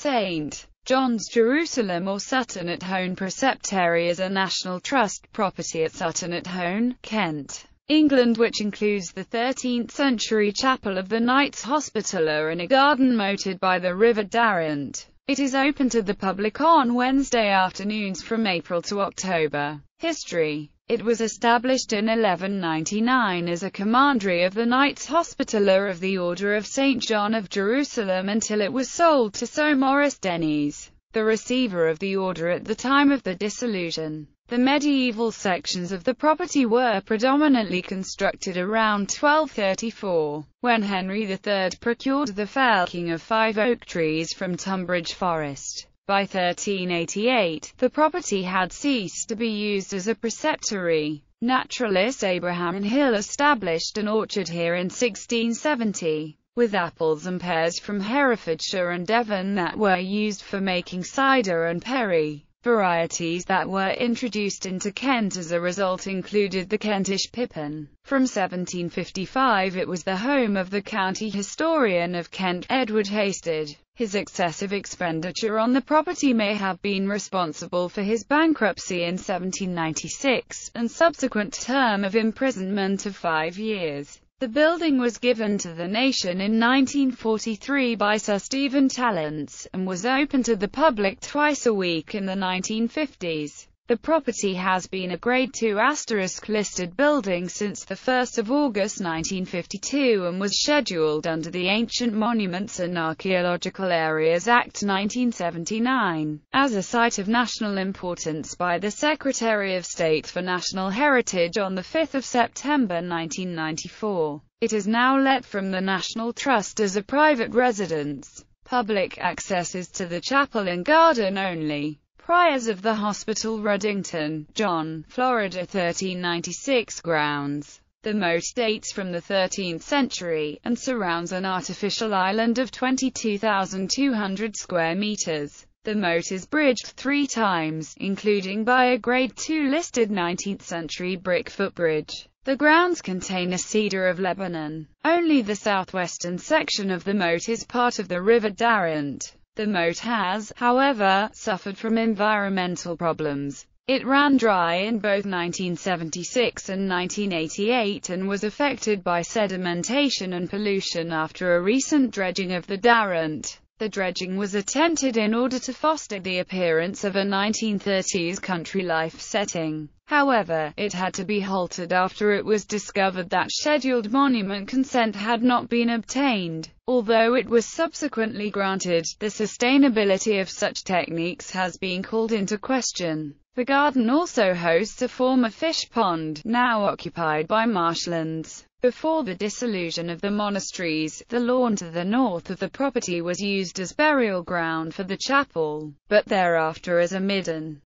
St. John's, Jerusalem, or Sutton-at-Hone Preceptory is a National Trust property at Sutton-at-Hone, Kent, England, which includes the 13th-century chapel of the Knights Hospitaller and a garden moated by the River Darrant. It is open to the public on Wednesday afternoons from April to October. History. It was established in 1199 as a commandery of the Knights Hospitaller of the Order of St. John of Jerusalem until it was sold to Sir Maurice Denys, the receiver of the order at the time of the dissolution. The medieval sections of the property were predominantly constructed around 1234, when Henry III procured the felling of 5 oak trees from Tunbridge Forest. By 1388, the property had ceased to be used as a preceptory. Naturalist Abraham Hill established an orchard here in 1670, with apples and pears from Herefordshire and Devon that were used for making cider and perry. Varieties that were introduced into Kent as a result included the Kentish pippin. From 1755 it was the home of the county historian of Kent, Edward Hasted. His excessive expenditure on the property may have been responsible for his bankruptcy in 1796, and subsequent term of imprisonment of 5 years. The building was given to the nation in 1943 by Sir Stephen Tallents, and was open to the public twice a week in the 1950s. The property has been a Grade II * listed building since 1 August 1952 and was scheduled under the Ancient Monuments and Archaeological Areas Act 1979, as a Site of National Importance by the Secretary of State for National Heritage on 5 September 1994. It is now let from the National Trust as a private residence. Public access is to the chapel and garden only. Priors of the Hospital, Ruddington, John, Florida 1396 grounds. The moat dates from the 13th century, and surrounds an artificial island of 22,200 square meters. The moat is bridged 3 times, including by a Grade II listed 19th century brick footbridge. The grounds contain a cedar of Lebanon. Only the southwestern section of the moat is part of the River Darrant. The moat has, however, suffered from environmental problems. It ran dry in both 1976 and 1988 and was affected by sedimentation and pollution after a recent dredging of the Darrant. The dredging was attempted in order to foster the appearance of a 1930s country life setting. However, it had to be halted after it was discovered that scheduled monument consent had not been obtained. Although it was subsequently granted, the sustainability of such techniques has been called into question. The garden also hosts a former fish pond, now occupied by marshlands. Before the dissolution of the monasteries, the lawn to the north of the property was used as burial ground for the chapel, but thereafter as a midden.